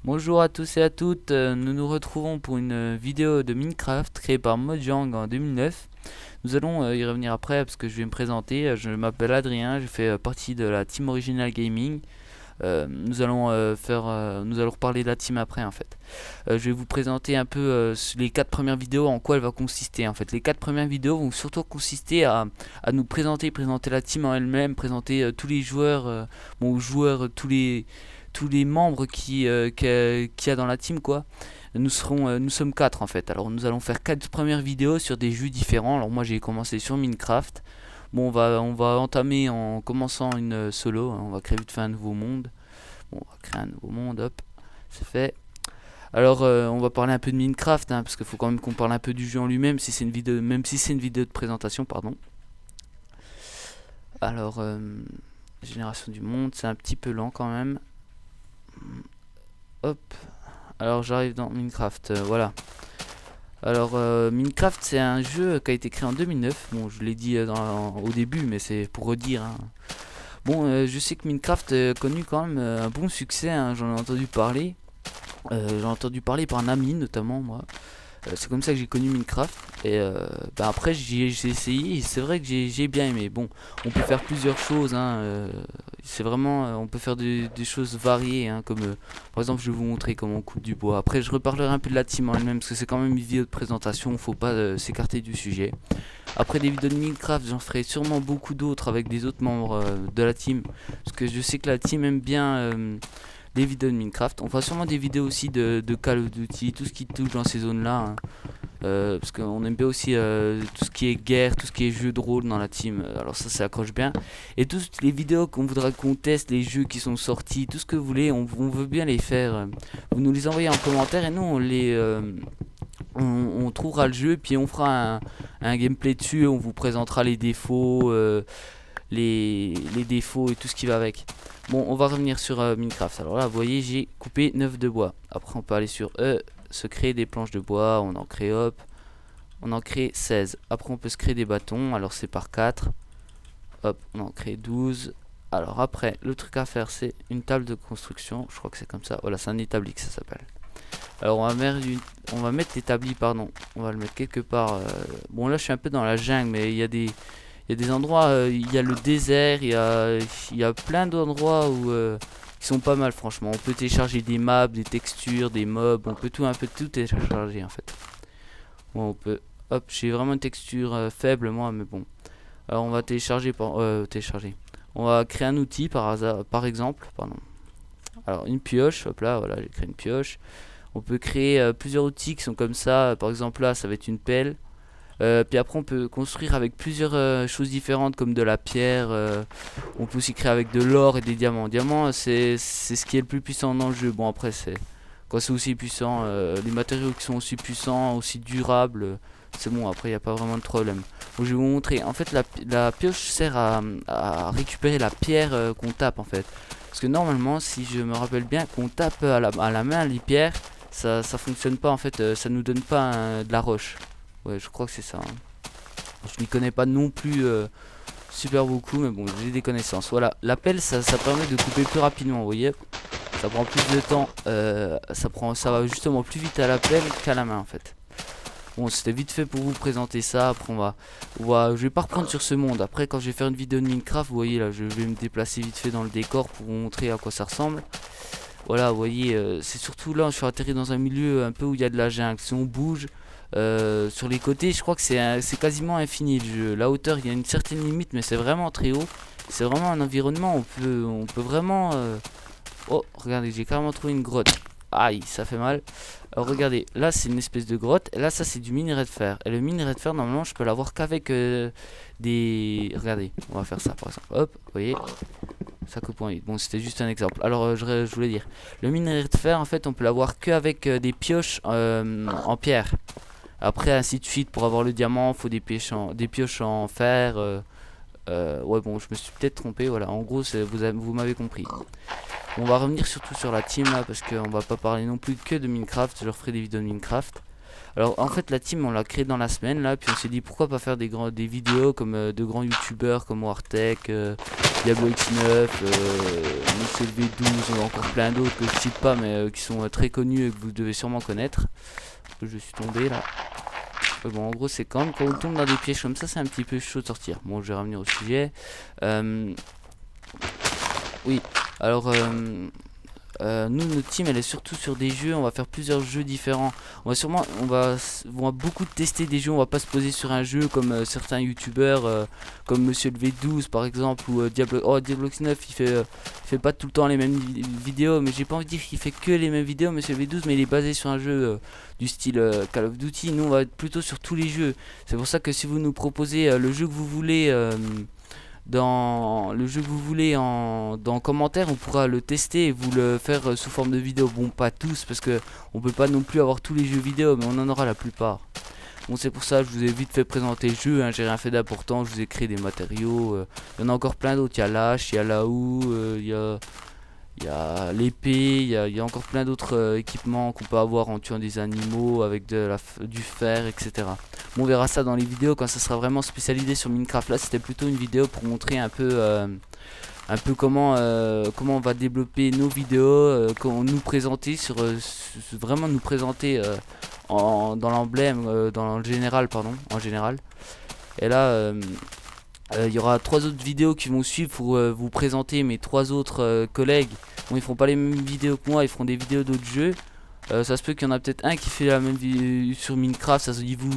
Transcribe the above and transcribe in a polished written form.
Bonjour à tous et à toutes, nous nous retrouvons pour une vidéo de Minecraft créée par Mojang en 2009. Nous allons y revenir après parce que je vais me présenter. Je m'appelle Adrien, je fais partie de la team Original Gaming. Nous allons reparler de la team après en fait. Je vais vous présenter un peu les 4 premières vidéos, en quoi elle va consister en fait. Les 4 premières vidéos vont surtout consister à nous présenter la team en elle-même, présenter tous les joueurs, tous les membres qu'il y a dans la team quoi. Nous sommes 4 en fait. Alors nous allons faire 4 premières vidéos sur des jeux différents. Alors moi j'ai commencé sur Minecraft. Bon, on va entamer en commençant une solo, hein. On va créer vite fait un nouveau monde. Bon, on va créer un nouveau monde, hop, c'est fait. Alors, on va parler un peu de Minecraft, hein, parce qu'il faut quand même qu'on parle un peu du jeu en lui-même, si c'est une vidéo, même si c'est une vidéo de présentation, pardon. Alors, génération du monde, c'est un petit peu lent quand même. Hop. Alors, j'arrive dans Minecraft, voilà. Alors, Minecraft, c'est un jeu qui a été créé en 2009. Bon, je l'ai dit au début, mais c'est pour redire, hein. Bon, je sais que Minecraft a connu quand même un bon succès, hein, j'en ai entendu parler. J'en ai entendu parler par un ami notamment, moi. C'est comme ça que j'ai connu Minecraft. Et après, j'ai essayé et c'est vrai que j'ai bien aimé. Bon, on peut faire plusieurs choses, hein, c'est vraiment, on peut faire des choses variées, hein, comme par exemple, je vais vous montrer comment on coupe du bois. Après, je reparlerai un peu de la team en elle-même parce que c'est quand même une vidéo de présentation, faut pas s'écarter du sujet. Après des vidéos de Minecraft, j'en ferai sûrement beaucoup d'autres avec des autres membres de la team. Parce que je sais que la team aime bien les vidéos de Minecraft. On fera sûrement des vidéos aussi de Call of Duty, tout ce qui touche dans ces zones-là, hein. Parce qu'on aime bien aussi tout ce qui est guerre, tout ce qui est jeu de rôle dans la team. Alors ça accroche bien. Et toutes les vidéos qu'on voudra qu'on teste, les jeux qui sont sortis, tout ce que vous voulez, on veut bien les faire. Vous nous les envoyez en commentaire et nous on trouvera le jeu puis on fera un gameplay dessus. On vous présentera les défauts, les défauts et tout ce qui va avec. Bon, on va revenir sur Minecraft. Alors là, vous voyez, j'ai coupé 9 de bois. Après, on peut aller sur se créer des planches de bois. On en crée, hop. On en crée 16. Après, on peut se créer des bâtons. Alors, c'est par 4. Hop, on en crée 12. Alors, après, le truc à faire, c'est une table de construction. Je crois que c'est comme ça. Voilà, c'est un établi que ça s'appelle. Alors, on va mettre l'établi, pardon. On va le mettre quelque part. Bon, là, je suis un peu dans la jungle, mais il y a des endroits, il y a le désert, il y a plein d'endroits où qui sont pas mal franchement. On peut télécharger des maps, des textures, des mobs, on peut un peu tout télécharger en fait. Bon, on peut, hop, j'ai vraiment une texture faible moi, mais bon. Alors on va télécharger. On va créer un outil par hasard, par exemple, pardon. Alors une pioche, hop là, voilà, j'ai créé une pioche. On peut créer plusieurs outils qui sont comme ça. Par exemple là, ça va être une pelle. Puis après on peut construire avec plusieurs choses différentes comme de la pierre, on peut aussi créer avec de l'or et des diamants. Diamants c'est ce qui est le plus puissant dans le jeu. Bon après c'est quand c'est aussi puissant, les matériaux qui sont aussi puissants, aussi durables, c'est bon après il n'y a pas vraiment de problème. Bon, je vais vous montrer, en fait la pioche sert à récupérer la pierre qu'on tape en fait. Parce que normalement si je me rappelle bien qu'on tape à la main les pierres, ça fonctionne pas en fait, ça nous donne pas de la roche. Ouais, je crois que c'est ça, hein. Je m'y connais pas non plus super beaucoup, mais bon, j'ai des connaissances. Voilà, la pelle, ça permet de couper plus rapidement, vous voyez. Ça prend plus de temps, ça va justement plus vite à la pelle qu'à la main en fait. Bon, c'était vite fait pour vous présenter ça. Après, je vais pas reprendre sur ce monde. Après, quand je vais faire une vidéo de Minecraft, vous voyez là, je vais me déplacer vite fait dans le décor pour vous montrer à quoi ça ressemble. Voilà, vous voyez, c'est surtout là, je suis atterri dans un milieu un peu où il y a de la jungle. Si on bouge, sur les côtés, je crois que c'est quasiment infini le jeu. La hauteur, il y a une certaine limite, mais c'est vraiment très haut. C'est vraiment un environnement, on peut vraiment... Oh, regardez, j'ai carrément trouvé une grotte. Aïe, ça fait mal. Alors regardez, là c'est une espèce de grotte, et là ça c'est du minerai de fer. Et le minerai de fer, normalement, je peux l'avoir qu'avec des... Regardez, on va faire ça par exemple. Hop, vous voyez, ça coupe en 8. Bon, c'était juste un exemple. Alors, je voulais dire, le minerai de fer, en fait, on peut l'avoir qu'avec des pioches en pierre. Après, ainsi de suite, pour avoir le diamant, il faut des pioches en fer. Ouais, bon, je me suis peut-être trompé. Voilà, en gros, vous m'avez compris. On va revenir surtout sur la team là, parce qu'on va pas parler non plus que de Minecraft. Je referai des vidéos de Minecraft. Alors en fait la team on l'a créée dans la semaine là, puis on s'est dit pourquoi pas faire des vidéos comme de grands youtubeurs comme Wartech, Diablo X9, Monsieur V12, on a encore plein d'autres que je cite pas mais qui sont très connus et que vous devez sûrement connaître. Je suis tombé là. Bon en gros c'est quand on tombe dans des pièges comme ça c'est un petit peu chaud de sortir. Bon je vais revenir au sujet. Oui alors nous notre team elle est surtout sur des jeux, on va faire plusieurs jeux différents. On va beaucoup tester des jeux, on va pas se poser sur un jeu comme certains youtubeurs comme Monsieur le V12 par exemple ou Diablo X9 il fait pas tout le temps les mêmes vidéos, mais j'ai pas envie de dire qu'il fait que les mêmes vidéos Monsieur le V12, mais il est basé sur un jeu du style Call of Duty. Nous on va être plutôt sur tous les jeux. C'est pour ça que si vous nous proposez le jeu que vous voulez dans commentaire, on pourra le tester et vous le faire sous forme de vidéo. Bon pas tous parce que on peut pas non plus avoir tous les jeux vidéo, mais on en aura la plupart. Bon c'est pour ça que je vous ai vite fait présenter le jeu, hein, j'ai rien fait d'important, je vous ai créé des matériaux, il y en a encore plein d'autres, il y a l'hache, il y a la houe, il y a l'épée, il y a encore plein d'autres équipements qu'on peut avoir en tuant des animaux avec du fer, etc. Bon, on verra ça dans les vidéos quand ça sera vraiment spécialisé sur Minecraft. Là c'était plutôt une vidéo pour montrer un peu comment on va développer nos vidéos, comment nous présenter vraiment nous présenter dans l'emblème, dans le général pardon, en général. Et là il y aura 3 autres vidéos qui vont suivre pour vous présenter mes 3 autres collègues. Bon ils feront pas les mêmes vidéos que moi, ils feront des vidéos d'autres jeux. Ça se peut qu'il y en a peut-être un qui fait la même vidéo sur Minecraft, ça se dit vous